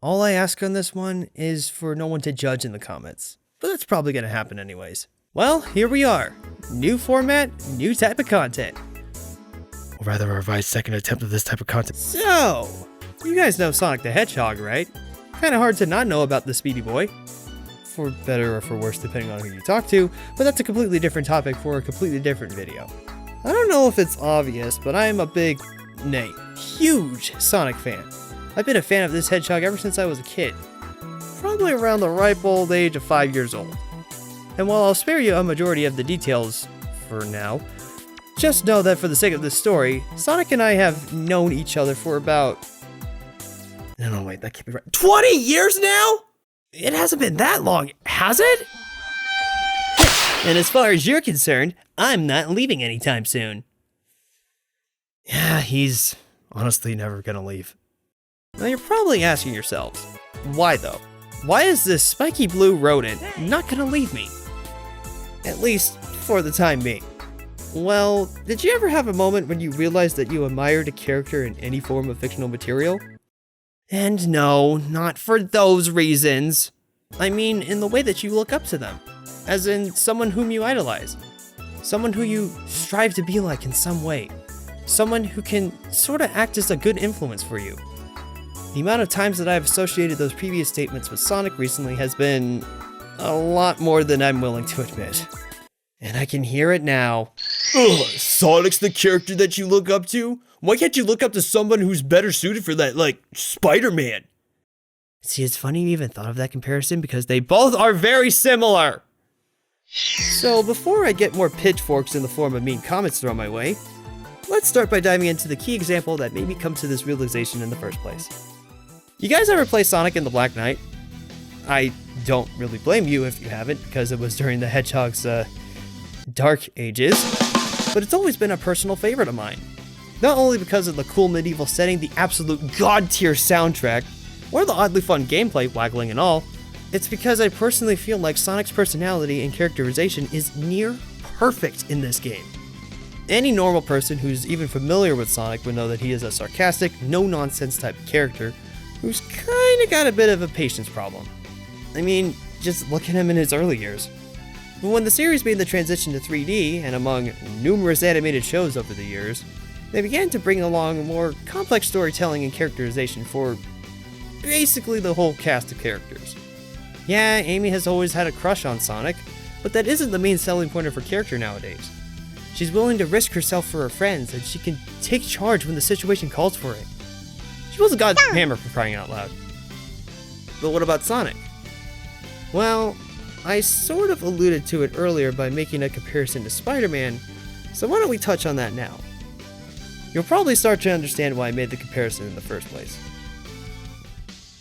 All I ask on this one is for no one to judge in the comments, but that's probably gonna happen anyways. Well, here we are. New format, new type of content. Or rather, a revised second attempt at this type of content. So, you guys know Sonic the Hedgehog, right? Kinda hard to not know about the Speedy Boy. For better or for worse, depending on who you talk to, but that's a completely different topic for a completely different video. I don't know if it's obvious, but I am a big, nay, huge Sonic fan. I've been a fan of this hedgehog ever since I was a kid. Probably around the ripe old age of 5 years old. And while I'll spare you a majority of the details for now, just know that for the sake of this story, Sonic and I have known each other for about... No, wait, that can't be right. 20 years now?! It hasn't been that long, has it? And as far as you're concerned, I'm not leaving anytime soon. Yeah, he's honestly never gonna leave. Now you're probably asking yourselves, why though? Why is this spiky blue rodent not gonna leave me? At least for the time being. Well, did you ever have a moment when you realized that you admired a character in any form of fictional material? And no, not for those reasons. I mean, in the way that you look up to them. As in, someone whom you idolize. Someone who you strive to be like in some way. Someone who can sort of act as a good influence for you. The amount of times that I've associated those previous statements with Sonic recently has been a lot more than I'm willing to admit. And I can hear it now. Ugh, Sonic's the character that you look up to? Why can't you look up to someone who's better suited for that, like Spider-Man? See, it's funny you even thought of that comparison because they both are very similar. So before I get more pitchforks in the form of mean comments thrown my way, let's start by diving into the key example that made me come to this realization in the first place. You guys ever play Sonic in the Black Knight? I don't really blame you if you haven't, because it was during the Hedgehog's dark ages, but it's always been a personal favorite of mine. Not only because of the cool medieval setting, the absolute god-tier soundtrack, or the oddly fun gameplay, waggling and all, it's because I personally feel like Sonic's personality and characterization is near perfect in this game. Any normal person who's even familiar with Sonic would know that he is a sarcastic, no-nonsense type of character who's kinda got a bit of a patience problem. I mean, just look at him in his early years. But when the series made the transition to 3D, and among numerous animated shows over the years, they began to bring along more complex storytelling and characterization for basically the whole cast of characters. Yeah, Amy has always had a crush on Sonic, but that isn't the main selling point of her character nowadays. She's willing to risk herself for her friends, and she can take charge when the situation calls for it. She was a goddamn hammer for crying out loud. But what about Sonic? Well, I sort of alluded to it earlier by making a comparison to Spider-Man, so why don't we touch on that now? You'll probably start to understand why I made the comparison in the first place.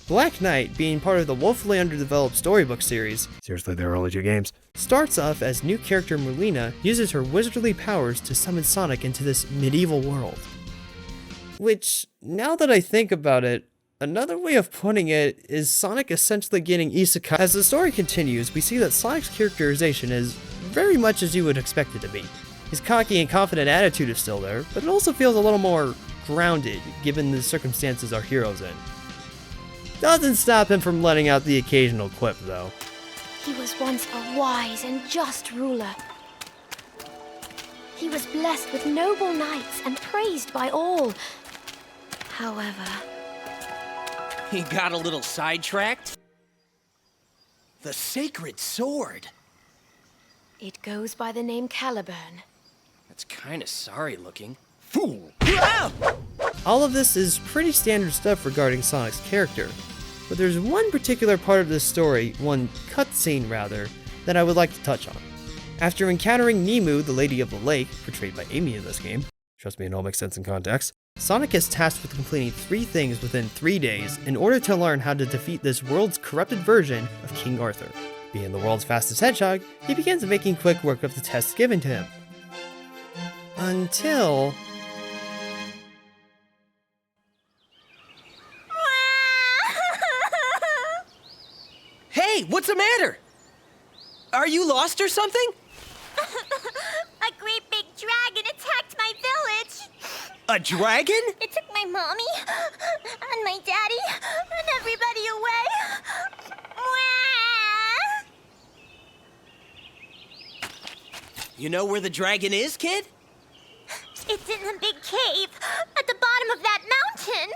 Black Knight, being part of the woefully underdeveloped storybook series, seriously there are only 2 games, starts off as new character Merlina uses her wizardly powers to summon Sonic into this medieval world. Which, now that I think about it, another way of putting it is Sonic essentially getting isekai. As the story continues, we see that Sonic's characterization is very much as you would expect it to be. His cocky and confident attitude is still there, but it also feels a little more grounded given the circumstances our hero's in. Doesn't stop him from letting out the occasional quip, though. He was once a wise and just ruler. He was blessed with noble knights and praised by all. However... He got a little sidetracked? The sacred sword. It goes by the name Caliburn. That's kinda sorry looking. Fool! All of this is pretty standard stuff regarding Sonic's character, but there's one particular part of this story, one cutscene rather, that I would like to touch on. After encountering Nemu, the Lady of the Lake, portrayed by Amy in this game, trust me, it all makes sense in context, Sonic is tasked with completing 3 things within 3 days in order to learn how to defeat this world's corrupted version of King Arthur. Being the world's fastest hedgehog, he begins making quick work of the tests given to him. Until... Hey, what's the matter? Are you lost or something? A great big dragon attacked my village. A dragon? It took my mommy and my daddy and everybody You know where the dragon is, kid? It's in the big cave at the bottom of that mountain.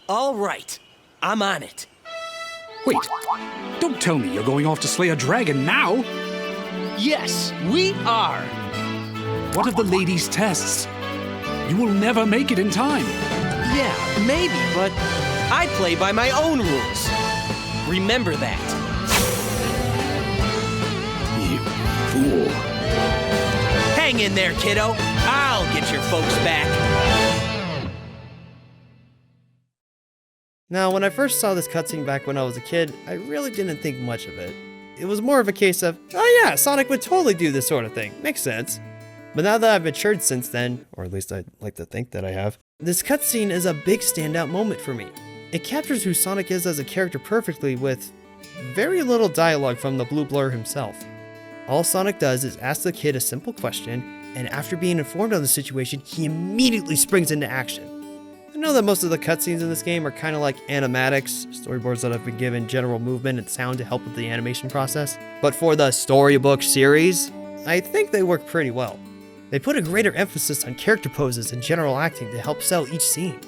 All right, I'm on it. Wait, don't tell me you're going off to slay a dragon now! Yes, we are. What of the ladies' tests? You will never make it in time. Yeah, maybe, but I play by my own rules. Remember that. You fool. Hang in there, kiddo. I'll get your folks back. Now, when I first saw this cutscene back when I was a kid, I really didn't think much of it. It was more of a case of, oh yeah, Sonic would totally do this sort of thing. Makes sense. But now that I've matured since then, or at least I'd like to think that I have, this cutscene is a big standout moment for me. It captures who Sonic is as a character perfectly with very little dialogue from the Blue Blur himself. All Sonic does is ask the kid a simple question, and after being informed on the situation, he immediately springs into action. I know that most of the cutscenes in this game are kind of like animatics, storyboards that have been given general movement and sound to help with the animation process, but for the storybook series, I think they work pretty well. They put a greater emphasis on character poses and general acting to help sell each scene.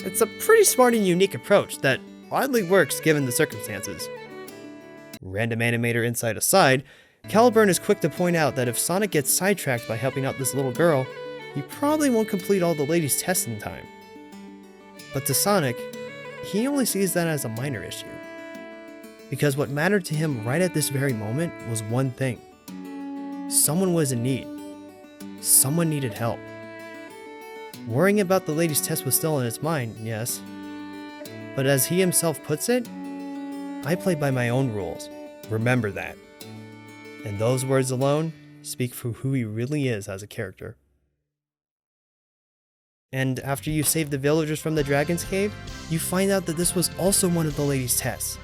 It's a pretty smart and unique approach that oddly works given the circumstances. Random animator insight aside, Caliburn is quick to point out that if Sonic gets sidetracked by helping out this little girl, he probably won't complete all the ladies' tests in time. But to Sonic, he only sees that as a minor issue. Because what mattered to him right at this very moment was one thing. Someone was in need. Someone needed help. Worrying about the ladies' test was still in his mind, yes. But as he himself puts it, I play by my own rules. Remember that. And those words alone speak for who he really is as a character. And after you save the villagers from the Dragon's Cave, you find out that this was also one of the lady's tests.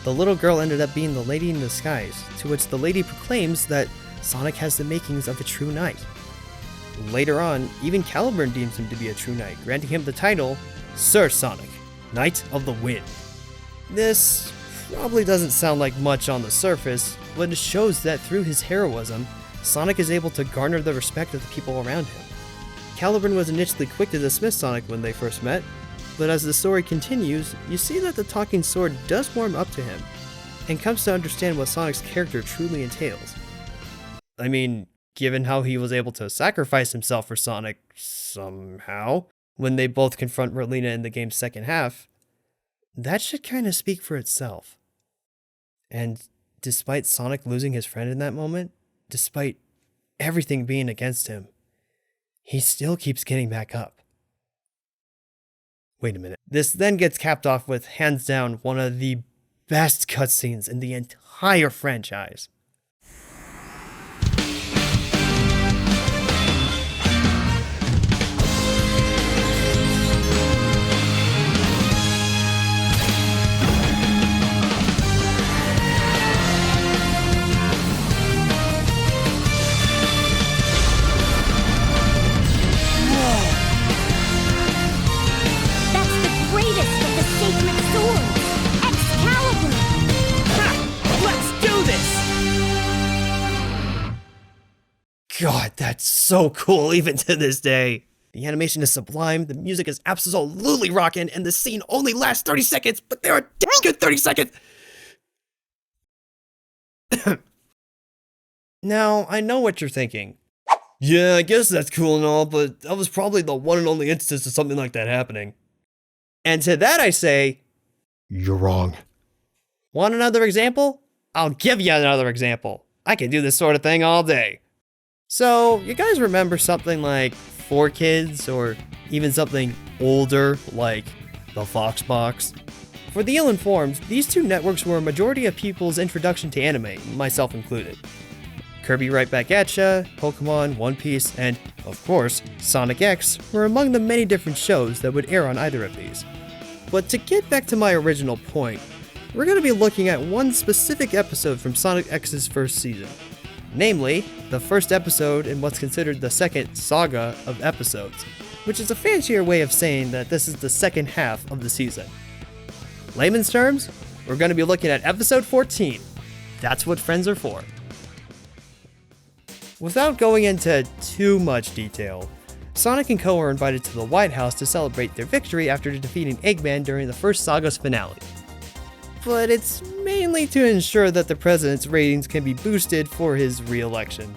The little girl ended up being the lady in disguise, to which the lady proclaims that Sonic has the makings of a true knight. Later on, even Caliburn deems him to be a true knight, granting him the title Sir Sonic, Knight of the Wind. This probably doesn't sound like much on the surface, but it shows that through his heroism, Sonic is able to garner the respect of the people around him. Caliburn was initially quick to dismiss Sonic when they first met, but as the story continues, you see that the talking sword does warm up to him, and comes to understand what Sonic's character truly entails. I mean, given how he was able to sacrifice himself for Sonic somehow, when they both confront Merlina in the game's second half, that should kind of speak for itself. And despite Sonic losing his friend in that moment, despite everything being against him, he still keeps getting back up. Wait a minute. This then gets capped off with, hands down, one of the best cutscenes in the entire franchise. God, that's so cool even to this day. The animation is sublime, the music is absolutely rockin', and the scene only lasts 30 seconds, but they're a dang good 30 seconds! Now, I know what you're thinking. Yeah, I guess that's cool and all, but that was probably the one and only instance of something like that happening. And to that I say, you're wrong. Want another example? I'll give you another example. I can do this sort of thing all day. So, you guys remember something like 4Kids, or even something older like the Foxbox? For the ill-informed, these two networks were a majority of people's introduction to anime, myself included. Kirby Right Back Atcha, Pokemon, One Piece, and, of course, Sonic X were among the many different shows that would air on either of these. But to get back to my original point, we're going to be looking at one specific episode from Sonic X's first season. Namely, the first episode in what's considered the second saga of episodes, which is a fancier way of saying that this is the second half of the season. Layman's terms, we're going to be looking at episode 14. That's what friends are for. Without going into too much detail, Sonic and Co. are invited to the White House to celebrate their victory after defeating Eggman during the first saga's finale. But it's mainly to ensure that the president's ratings can be boosted for his re-election.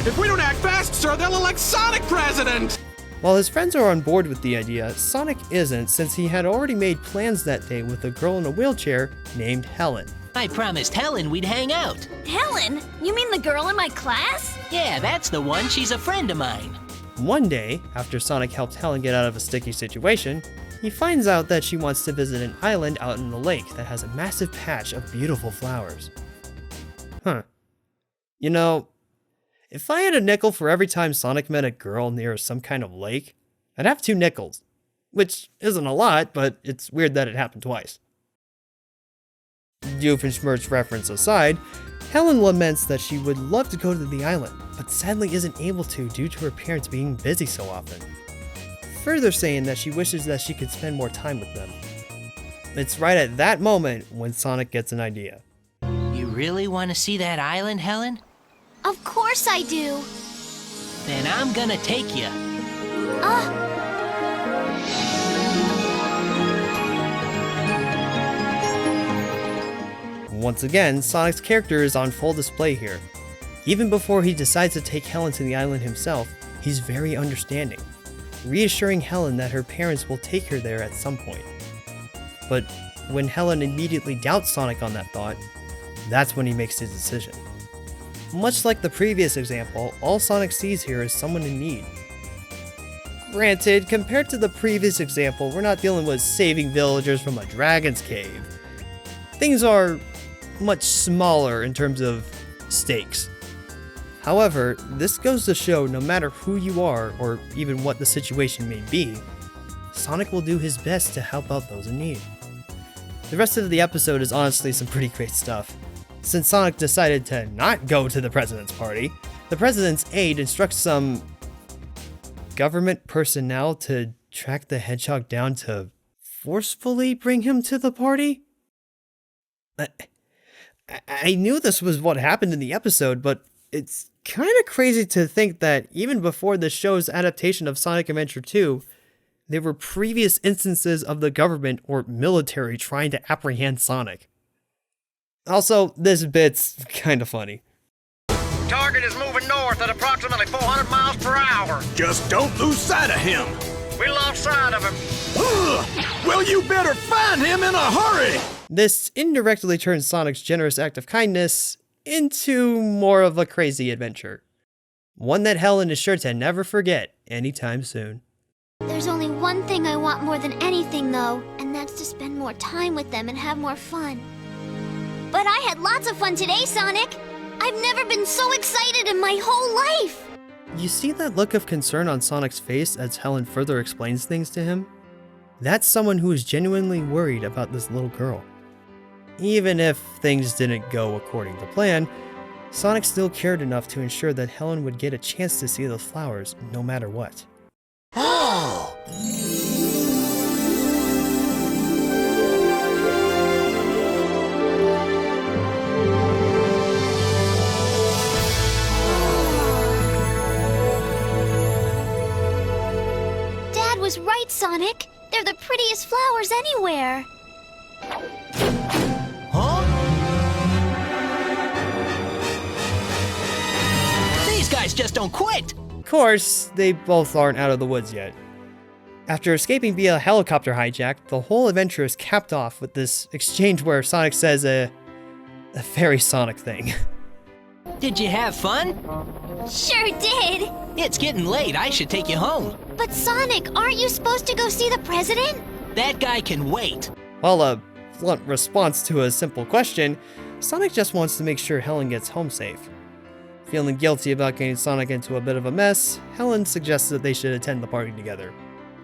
If we don't act fast, sir, they'll elect Sonic president! While his friends are on board with the idea, Sonic isn't, since he had already made plans that day with a girl in a wheelchair named Helen. I promised Helen we'd hang out. Helen? You mean the girl in my class? Yeah, that's the one. She's a friend of mine. One day, after Sonic helped Helen get out of a sticky situation, he finds out that she wants to visit an island out in the lake that has a massive patch of beautiful flowers. You know, if I had a nickel for every time Sonic met a girl near some kind of lake, I'd have 2 nickels. Which isn't a lot, but it's weird that it happened twice. Doofenshmirtz reference aside, Helen laments that she would love to go to the island, but sadly isn't able to due to her parents being busy so often. Further saying that she wishes that she could spend more time with them. It's right at that moment when Sonic gets an idea. You really want to see that island, Helen? Of course I do. Then I'm gonna take you. Once again, Sonic's character is on full display here. Even before he decides to take Helen to the island himself, he's very understanding, reassuring Helen that her parents will take her there at some point. But when Helen immediately doubts Sonic on that thought, that's when he makes his decision. Much like the previous example, all Sonic sees here is someone in need. Granted, compared to the previous example, we're not dealing with saving villagers from a dragon's cave. Things are much smaller in terms of stakes. However, this goes to show no matter who you are, or even what the situation may be, Sonic will do his best to help out those in need. The rest of the episode is honestly some pretty great stuff. Since Sonic decided to not go to the president's party, the president's aide instructs some government personnel to track the Hedgehog down to forcefully bring him to the party? I knew this was what happened in the episode, but it's kind of crazy to think that even before the show's adaptation of Sonic Adventure 2, there were previous instances of the government or military trying to apprehend Sonic. Also, this bit's kind of funny. Target is moving north at approximately 400 miles per hour. Just don't lose sight of him! We lost sight of him. Well, you better find him in a hurry! This indirectly turns Sonic's generous act of kindness into more of a crazy adventure. One that Helen is sure to never forget anytime soon. There's only one thing I want more than anything, though, and that's to spend more time with them and have more fun. But I had lots of fun today, Sonic! I've never been so excited in my whole life! You see that look of concern on Sonic's face as Helen further explains things to him? That's someone who is genuinely worried about this little girl. Even if things didn't go according to plan, Sonic still cared enough to ensure that Helen would get a chance to see those flowers no matter what. Oh! Dad was right, Sonic. They're the prettiest flowers anywhere. Huh? These guys just don't quit! Of course, they both aren't out of the woods yet. After escaping via helicopter hijack, the whole adventure is capped off with this exchange where Sonic says a very Sonic thing. Did you have fun? Sure did! It's getting late. I should take you home. But Sonic, aren't you supposed to go see the president? That guy can wait. While a blunt response to a simple question, Sonic just wants to make sure Helen gets home safe. Feeling guilty about getting Sonic into a bit of a mess, Helen suggests that they should attend the party together.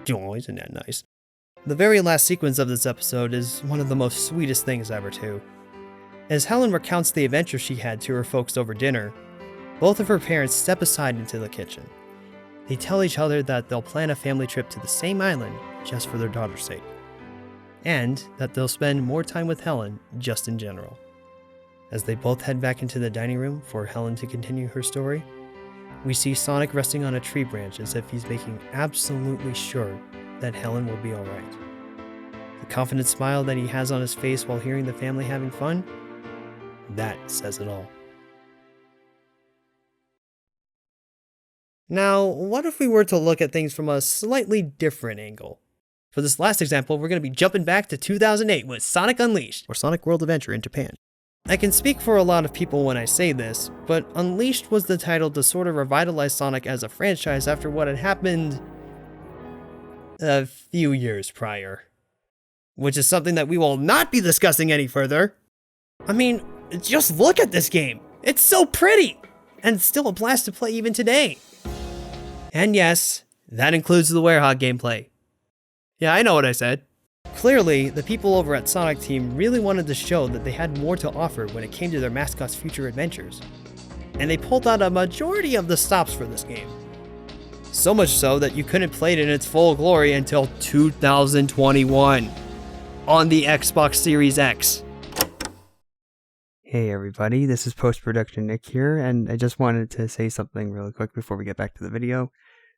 Oh, isn't that nice? The very last sequence of this episode is one of the most sweetest things ever too. As Helen recounts the adventure she had to her folks over dinner, both of her parents step aside into the kitchen. They tell each other that they'll plan a family trip to the same island just for their daughter's sake, and that they'll spend more time with Helen just in general. As they both head back into the dining room for Helen to continue her story, we see Sonic resting on a tree branch as if he's making absolutely sure that Helen will be alright. The confident smile that he has on his face while hearing the family having fun, that says it all. Now, what if we were to look at things from a slightly different angle? For this last example, we're going to be jumping back to 2008 with Sonic Unleashed, or Sonic World Adventure in Japan. I can speak for a lot of people when I say this, but Unleashed was the title to sort of revitalize Sonic as a franchise after what had happened a few years prior. Which is something that we will not be discussing any further. I mean, just look at this game. It's so pretty, and it's still a blast to play even today. And yes, that includes the Hedgehog gameplay. Yeah, I know what I said. Clearly, the people over at Sonic Team really wanted to show that they had more to offer when it came to their mascot's future adventures. And they pulled out a majority of the stops for this game. So much so that you couldn't play it in its full glory until 2021 on the Xbox Series X. Hey everybody, this is Post-Production Nick here, and I just wanted to say something really quick before we get back to the video.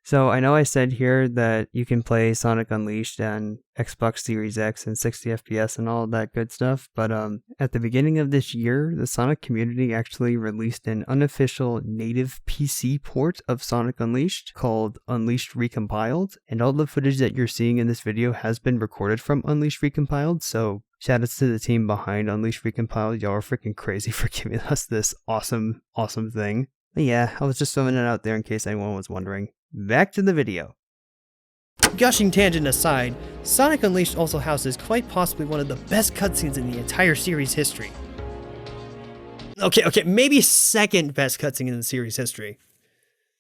So I know I said here that you can play Sonic Unleashed on Xbox Series X and 60 FPS and all that good stuff, but at the beginning of this year, the Sonic community actually released an unofficial native PC port of Sonic Unleashed called Unleashed Recompiled, and all the footage that you're seeing in this video has been recorded from Unleashed Recompiled, so shoutouts to the team behind Unleashed Recompiled. Y'all are freaking crazy for giving us this awesome thing. But yeah, I was just throwing it out there in case anyone was wondering. Back to the video. Gushing tangent aside, Sonic Unleashed also houses quite possibly one of the best cutscenes in the entire series history. Okay, maybe second best cutscene in the series history.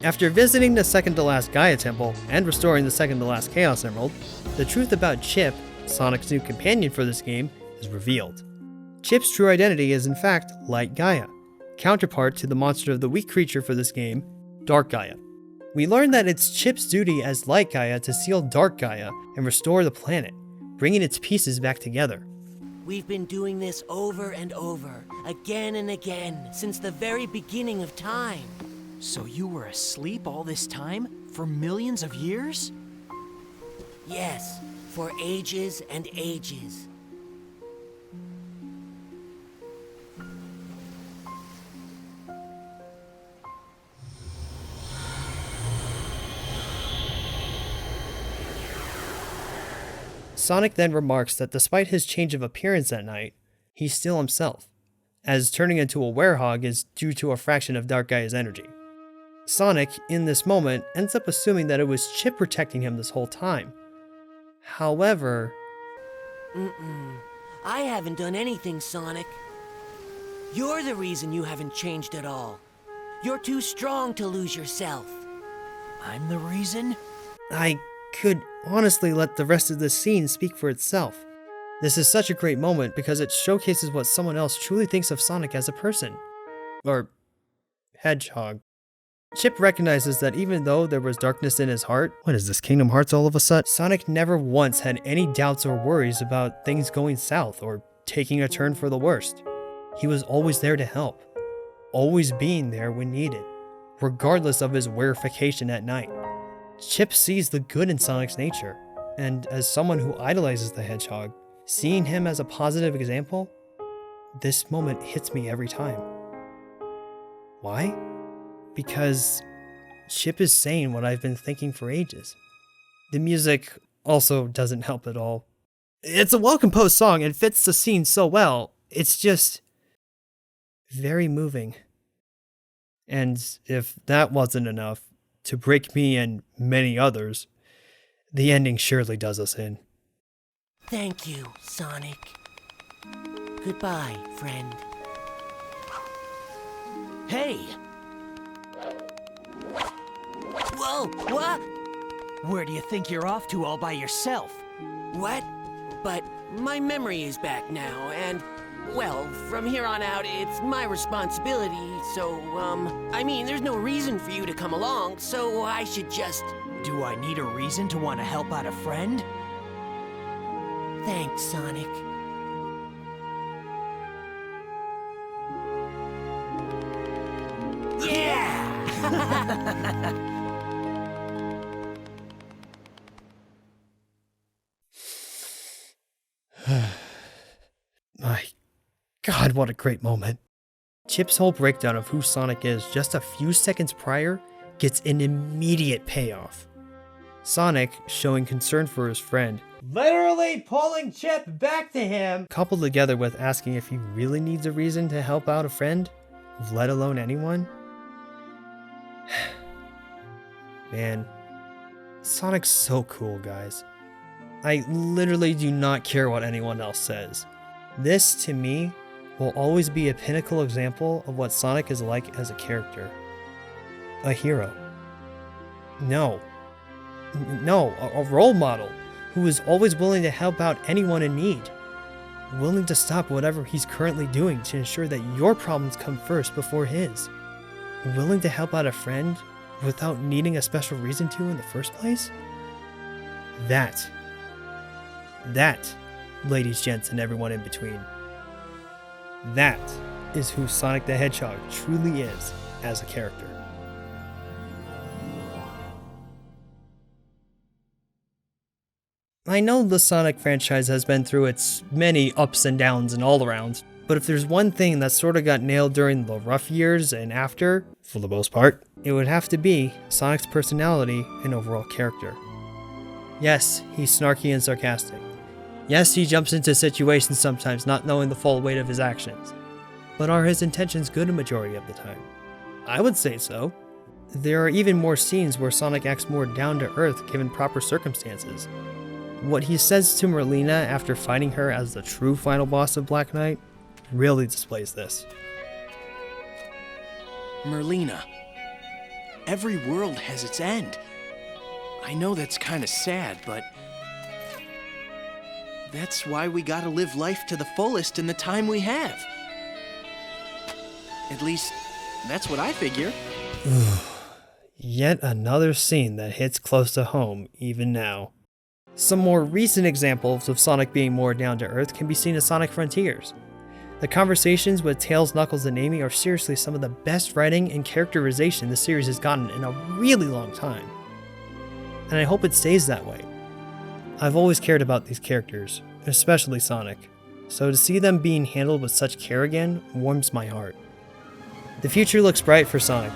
After visiting the second to last Gaia Temple and restoring the second to last Chaos Emerald, the truth about Chip, Sonic's new companion for this game, is revealed. Chip's true identity is in fact Light Gaia, counterpart to the monster of the week creature for this game, Dark Gaia. We learn that it's Chip's duty as Light Gaia to seal Dark Gaia and restore the planet, bringing its pieces back together. We've been doing this over and over, again and again, since the very beginning of time. So you were asleep all this time? For millions of years? Yes, for ages and ages. Sonic then remarks that despite his change of appearance that night, he's still himself, as turning into a werehog is due to a fraction of Dark Gaia's energy. Sonic, in this moment, ends up assuming that it was Chip protecting him this whole time. However... I haven't done anything, Sonic. You're the reason you haven't changed at all. You're too strong to lose yourself. I'm the reason? I could honestly let the rest of this scene speak for itself. This is such a great moment because it showcases what someone else truly thinks of Sonic as a person. Or Hedgehog. Chip recognizes that even though there was darkness in his heart, what is this, Kingdom Hearts all of a sudden? Sonic never once had any doubts or worries about things going south or taking a turn for the worst. He was always there to help, always being there when needed, regardless of his wearification at night. Chip sees the good in Sonic's nature, and as someone who idolizes the Hedgehog, seeing him as a positive example, this moment hits me every time. Why? Because Chip is saying what I've been thinking for ages. The music also doesn't help at all. It's a well-composed song and fits the scene so well, it's just very moving. And if that wasn't enough to break me and many others, the ending surely does us in. Thank you, Sonic. Goodbye, friend. Hey! Whoa, what? Where do you think you're off to all by yourself? What? But my memory is back now, and, well, from here on out, it's my responsibility, so, I mean, there's no reason for you to come along, so I should just... Do I need a reason to want to help out a friend? Thanks, Sonic. My God, what a great moment. Chip's whole breakdown of who Sonic is just a few seconds prior gets an immediate payoff. Sonic, showing concern for his friend, literally pulling Chip back to him, coupled together with asking if he really needs a reason to help out a friend, let alone anyone. Man, Sonic's so cool, guys. I literally do not care what anyone else says. This, to me, will always be a pinnacle example of what Sonic is like as a character. A hero. No, a role model who is always willing to help out anyone in need. Willing to stop whatever he's currently doing to ensure that your problems come first before his. Willing to help out a friend without needing a special reason to in the first place? That, ladies, gents, and everyone in between. That is who Sonic the Hedgehog truly is as a character. I know the Sonic franchise has been through its many ups and downs and all-arounds, but if there's one thing that sort of got nailed during the rough years and after, for the most part, it would have to be Sonic's personality and overall character. Yes, he's snarky and sarcastic. Yes, he jumps into situations sometimes not knowing the full weight of his actions. But are his intentions good a majority of the time? I would say so. There are even more scenes where Sonic acts more down to earth given proper circumstances. What he says to Merlina after fighting her as the true final boss of Black Knight really displays this. Merlina, every world has its end. I know that's kind of sad, but that's why we gotta live life to the fullest in the time we have. At least, that's what I figure. Yet another scene that hits close to home even now. Some more recent examples of Sonic being more down to earth can be seen in Sonic Frontiers. The conversations with Tails, Knuckles, and Amy are seriously some of the best writing and characterization the series has gotten in a really long time. And I hope it stays that way. I've always cared about these characters, especially Sonic, so to see them being handled with such care again warms my heart. The future looks bright for Sonic,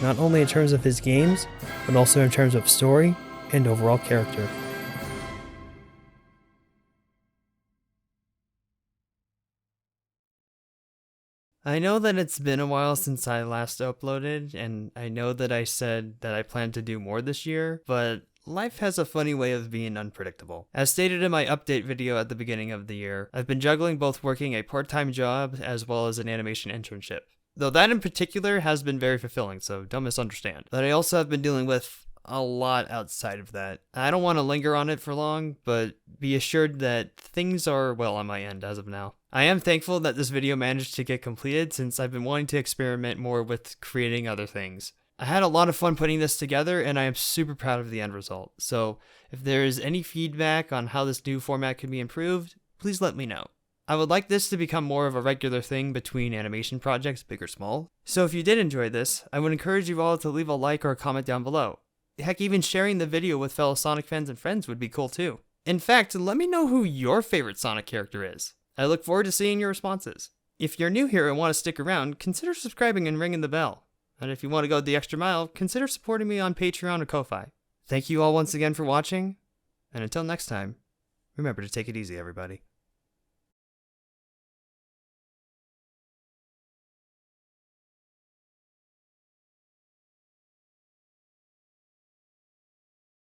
not only in terms of his games, but also in terms of story and overall character. I know that it's been a while since I last uploaded, and I know that I said that I plan to do more this year, but life has a funny way of being unpredictable. As stated in my update video at the beginning of the year, I've been juggling both working a part-time job as well as an animation internship. Though that in particular has been very fulfilling, so don't misunderstand. But I also have been dealing with a lot outside of that. I don't want to linger on it for long, but be assured that things are well on my end as of now. I am thankful that this video managed to get completed since I've been wanting to experiment more with creating other things. I had a lot of fun putting this together and I am super proud of the end result. So if there is any feedback on how this new format can be improved, please let me know. I would like this to become more of a regular thing between animation projects, big or small. So if you did enjoy this, I would encourage you all to leave a like or a comment down below. Heck, even sharing the video with fellow Sonic fans and friends would be cool too. In fact, let me know who your favorite Sonic character is. I look forward to seeing your responses. If you're new here and want to stick around, consider subscribing and ringing the bell. And if you want to go the extra mile, consider supporting me on Patreon or Ko-Fi. Thank you all once again for watching, and until next time, remember to take it easy, everybody.